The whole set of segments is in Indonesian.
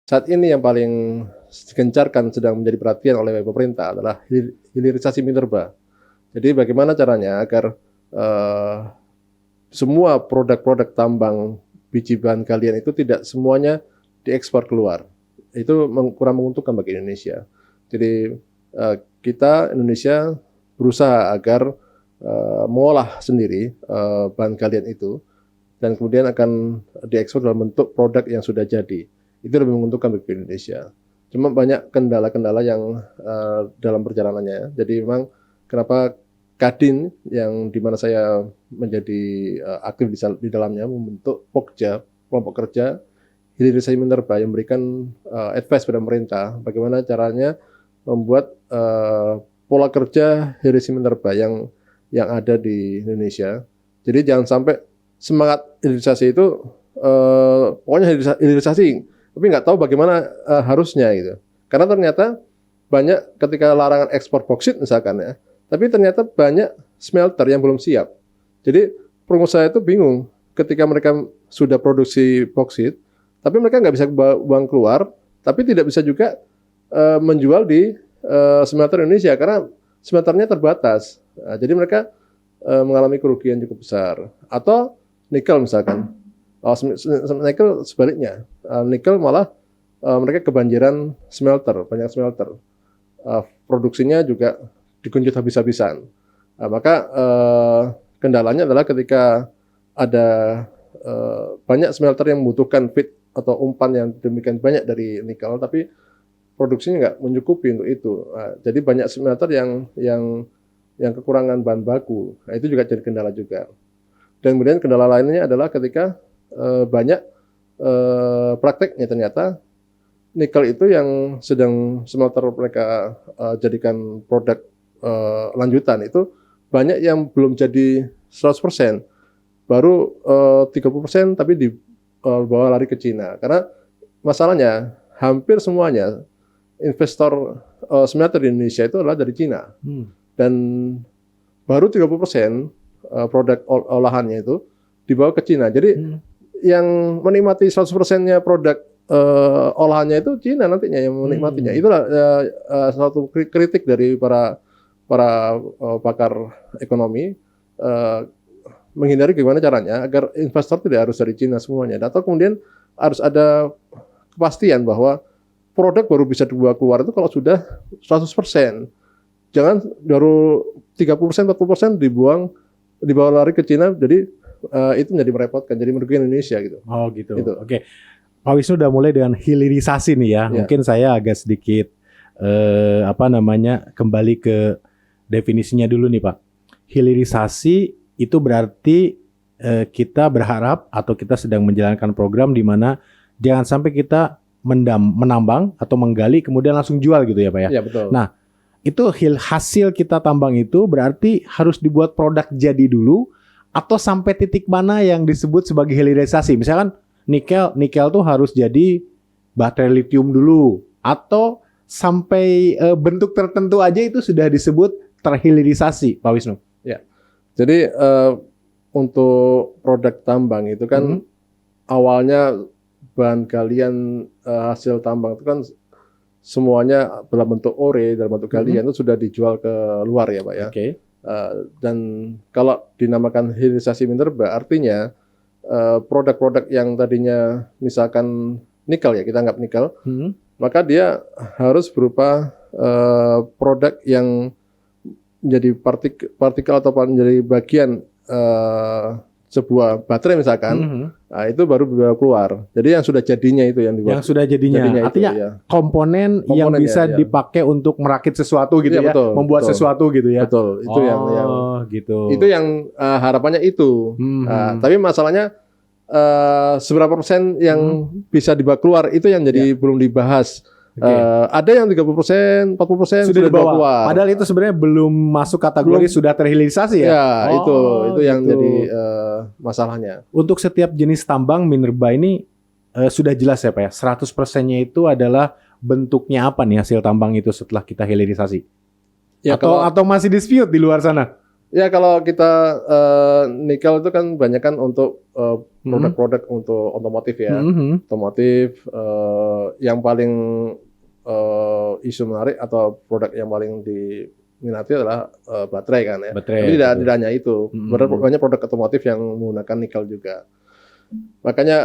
Saat ini yang paling digencarkan sedang menjadi perhatian oleh pemerintah adalah hilirisasi minerba. Jadi bagaimana caranya agar eh, semua produk-produk tambang biji bahan galian itu tidak semuanya diekspor keluar. Itu kurang menguntungkan bagi Indonesia. Jadi kita Indonesia berusaha agar mengolah sendiri bahan galian itu dan kemudian akan diekspor dalam bentuk produk yang sudah jadi. Itu lebih menguntungkan bagi Indonesia. Cuma banyak kendala-kendala yang dalam perjalanannya. Jadi memang kenapa Kadin yang dimana saya menjadi aktif di dalamnya membentuk Pokja, kelompok kerja hilirisasi minerba yang memberikan advice pada pemerintah bagaimana caranya membuat pola kerja hilirisasi minerba yang ada di Indonesia. Jadi jangan sampai semangat hilirisasi itu pokoknya hilirisasi, tapi nggak tahu bagaimana harusnya gitu. Karena ternyata banyak ketika larangan ekspor boksit misalkan ya, tapi ternyata banyak smelter yang belum siap. Jadi pengusaha itu bingung ketika mereka sudah produksi boksit, tapi mereka nggak bisa buang keluar, tapi tidak bisa juga menjual di smelter Indonesia karena smelternya terbatas. Nah, jadi mereka mengalami kerugian cukup besar. Atau nikel misalkan, nikel sebaliknya, nikel malah mereka kebanjiran smelter, banyak smelter. Produksinya juga digenjot habis-habisan. Nah, maka kendalanya adalah ketika ada banyak smelter yang membutuhkan feed atau umpan yang demikian banyak dari nikel, tapi produksinya nggak mencukupi untuk itu. Nah, jadi banyak smelter yang kekurangan bahan baku. Nah, itu juga jadi kendala juga. Dan kemudian kendala lainnya adalah ketika banyak prakteknya ternyata nikel itu yang sedang smelter mereka jadikan produk lanjutan itu banyak yang belum jadi 100%, baru 30% tapi dibawa lari ke Cina. Karena masalahnya hampir semuanya investor smelter di Indonesia itu adalah dari Cina. Dan baru 30% produk olahannya itu dibawa ke Cina. Jadi yang menikmati 100%-nya produk olahannya itu Cina nantinya yang menikmatinya. Itulah satu kritik dari para pakar ekonomi menghindari gimana caranya agar investor tidak harus dari Cina semuanya. Atau kemudian harus ada kepastian bahwa produk baru bisa dibawa keluar itu kalau sudah 100%. Jangan baru 30%, 40% dibawa lari ke Cina, jadi itu menjadi merepotkan, jadi merugikan Indonesia gitu. Oh gitu. Itu. Oke. Pak Wisnu udah mulai dengan hilirisasi nih ya. Mungkin saya agak sedikit kembali ke definisinya dulu nih Pak. Hilirisasi itu berarti kita berharap atau kita sedang menjalankan program di mana jangan sampai kita menambang atau menggali kemudian langsung jual gitu ya Pak ya. Iya betul. Nah, itu hasil kita tambang itu berarti harus dibuat produk jadi dulu atau sampai titik mana yang disebut sebagai hilirisasi. Misalkan nikel tuh harus jadi baterai lithium dulu atau sampai bentuk tertentu aja itu sudah disebut terhilirisasi, Pak Wisnu. Ya. Jadi untuk produk tambang itu kan awalnya bahan galian hasil tambang itu kan semuanya dalam bentuk ore, dalam bentuk galian itu sudah dijual ke luar ya Pak ya. Okay. Dan kalau dinamakan hilirisasi minerba artinya produk-produk yang tadinya misalkan nikel ya, kita anggap nikel, maka dia harus berupa produk yang menjadi partikel atau menjadi bagian sebuah baterai misalkan, nah itu baru dibawa keluar. Jadi yang sudah jadinya itu yang dibuat. Yang sudah jadinya artinya itu, ya. komponen yang bisa dipakai untuk merakit sesuatu gitu ya, betul, membuat sesuatu gitu ya. Betul, itu yang gitu. Itu yang harapannya itu. Tapi masalahnya seberapa persen yang bisa dibawa keluar itu yang jadi belum dibahas. Ada yang 30%, 40% sudah dibawa keluar. Padahal itu sebenarnya belum masuk kategori sudah terhilirisasi ya. Ya, itu yang jadi masalahnya. Untuk setiap jenis tambang minerba ini sudah jelas ya Pak ya. 100%-nya itu adalah bentuknya apa nih hasil tambang itu setelah kita hilirisasi? Ya, atau masih dispute di luar sana? Ya kalau kita nikel itu kan banyak kan untuk produk-produk untuk otomotif ya. Mhm. Otomotif yang paling isu menarik atau produk yang paling diminati adalah baterai kan ya. Tapi Baterai, tidak betul. tidak hanya itu, Mhm. banyak produk otomotif yang menggunakan nikel juga. Makanya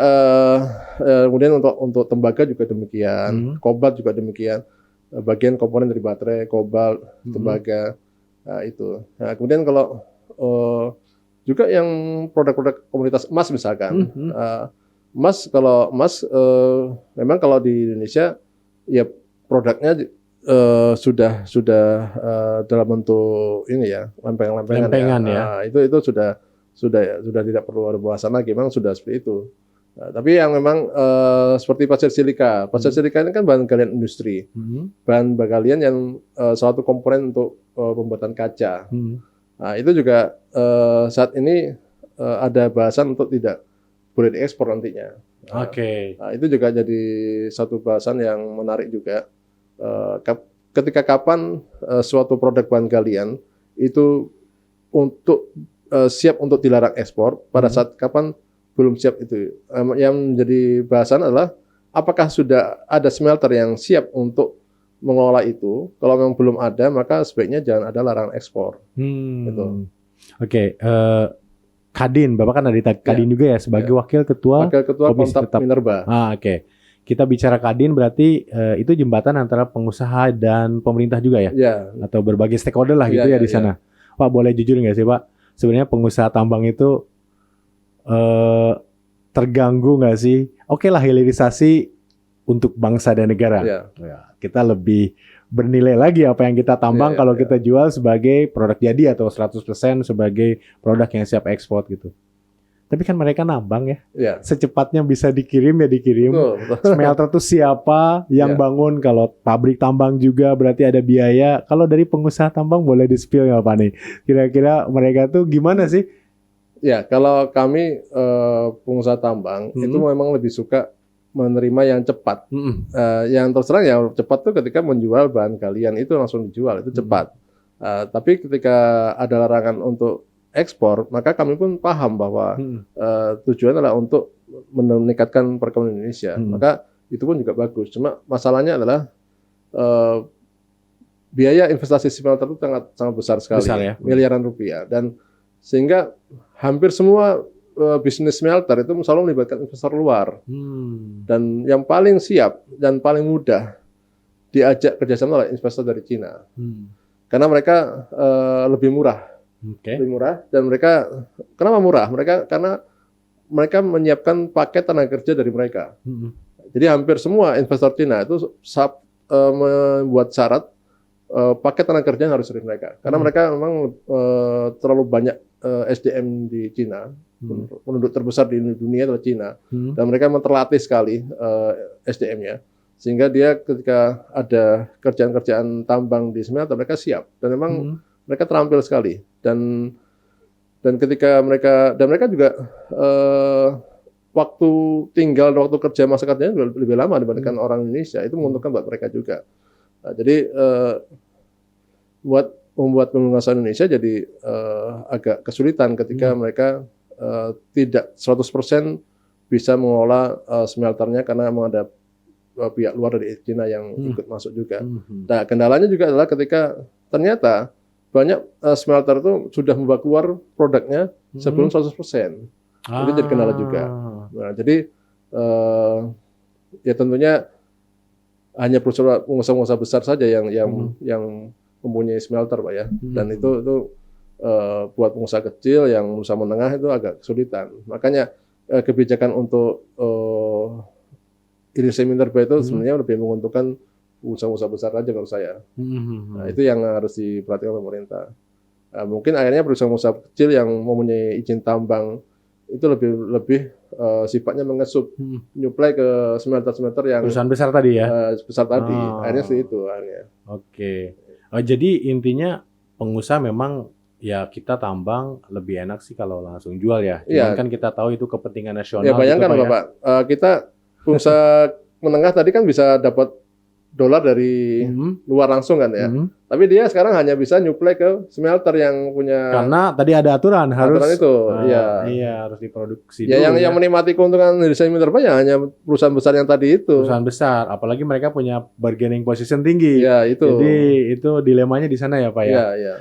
kemudian untuk tembaga juga demikian, Mhm. kobalt juga demikian. Bagian komponen dari baterai, kobalt, Mhm. tembaga, nah itu. Nah kemudian kalau eh, juga yang produk-produk komunitas emas misalkan, Mhm. emas kalau emas memang kalau di Indonesia ya produknya sudah dalam bentuk ini ya lempeng-lempengan ya. Lempengan ya. Itu sudah tidak perlu ada bahasan lagi, memang sudah seperti itu. Nah, tapi yang memang seperti pasir silika ini kan bahan galian industri, Mhm. bahan galian yang salah satu komponen untuk pembuatan kaca. Mhm. Nah, itu juga saat ini ada bahasan untuk tidak boleh diekspor nantinya. Oke. Nah, itu juga jadi satu bahasan yang menarik juga. Ketika kapan suatu produk bahan galian itu untuk siap untuk dilarang ekspor, pada saat kapan belum siap itu. Yang menjadi bahasan adalah apakah sudah ada smelter yang siap untuk mengelola itu. Kalau memang belum ada, maka sebaiknya jangan ada larangan ekspor. Gitu. Oke, Kadin, Bapak kan ada di Kadin Ya, juga ya sebagai ya. wakil ketua Wakil Ketua Komisi Kontak Tetap. Minerba. Oke. Kita bicara Kadin berarti itu jembatan antara pengusaha dan pemerintah juga ya? Ya, Atau berbagai stakeholder lah gitu ya, ya ya, di ya. sana. Pak, boleh jujur nggak sih Pak? Sebenarnya pengusaha tambang itu eh, terganggu nggak sih? Oke lah hilirisasi untuk bangsa dan negara. Ya, Ya, kita lebih bernilai lagi apa yang kita tambang ya, kalau ya. kita jual sebagai produk jadi atau 100% sebagai produk yang siap ekspor gitu. Tapi kan mereka nambang ya. Ya, Secepatnya bisa dikirim ya dikirim. betul, betul. Smelter tuh siapa yang Ya. bangun? Kalau pabrik tambang juga berarti ada biaya. Kalau dari pengusaha tambang boleh di-spill nggak Pak nih? Kira-kira mereka tuh gimana sih? Ya, kalau kami pengusaha tambang itu memang lebih suka menerima yang cepat. Yang terus terang yang cepat tuh ketika menjual bahan galian itu langsung dijual, itu cepat. Tapi ketika ada larangan untuk ekspor, maka kami pun paham bahwa tujuan adalah untuk meningkatkan perekonomian Indonesia. Maka itu pun juga bagus. Cuma masalahnya adalah biaya investasi smelter itu sangat besar sekali, Besar ya. miliaran rupiah, dan sehingga hampir semua bisnis smelter itu selalu melibatkan investor luar. Dan yang paling siap dan paling mudah diajak kerjasama oleh investor dari Cina. Karena mereka lebih murah. Lebih murah, dan mereka, kenapa murah? Karena mereka menyiapkan paket tenaga kerja dari mereka. Jadi hampir semua investor Cina itu membuat syarat paket tenaga kerja yang harus dari mereka. Karena mereka memang terlalu banyak SDM di Cina. Penduduk terbesar di dunia adalah Cina. Dan mereka memang terlatih sekali SDM-nya. Sehingga dia ketika ada kerjaan-kerjaan tambang di smelter, mereka siap. Dan memang mereka terampil sekali. Dan ketika mereka juga waktu tinggal, waktu kerja, masa kerjanya lebih lama dibandingkan orang Indonesia. Itu menguntungkan buat mereka juga. Nah, jadi membuat pengusaha Indonesia jadi agak kesulitan ketika mereka tidak 100% bisa mengelola smelternya karena memang ada pihak luar dari China yang ikut masuk juga. Nah, kendalanya juga adalah ketika ternyata banyak smelter itu sudah membawa keluar produknya sebelum 100%. Itu jadi kendala juga. Nah, jadi ya tentunya hanya pengusaha-pengusaha besar saja yang mempunyai smelter, Pak ya. Dan itu buat pengusaha kecil yang usaha menengah itu agak kesulitan. Makanya kebijakan untuk hilirisasi minerba itu sebenarnya lebih menguntungkan usaha-usaha besar aja menurut saya. Nah, itu yang harus diperhatikan pemerintah. Nah, mungkin akhirnya perusahaan-perusahaan kecil yang mempunyai izin tambang itu lebih sifatnya mengesup nyuplai ke smelter-smelter yang perusahaan besar tadi ya. Besar tadi. Akhirnya seperti itu akhirnya. Oke. Jadi intinya pengusaha memang ya kita tambang lebih enak sih kalau langsung jual ya. Cuman kan kita tahu itu kepentingan nasional. Ya bayangkan gitu, Pak, Bapak, kita pengusaha menengah tadi kan bisa dapat dolar dari luar langsung kan ya. Tapi dia sekarang hanya bisa nyuplai ke smelter yang punya. Karena tadi ada aturan harus itu, iya harus diproduksi. Ya dulu, yang menikmati keuntungan hilirisasi Minerba ya hanya perusahaan besar yang tadi itu. Perusahaan besar, apalagi mereka punya bargaining position tinggi. Ya itu. Jadi itu dilemanya di sana ya Pak ya. Iya.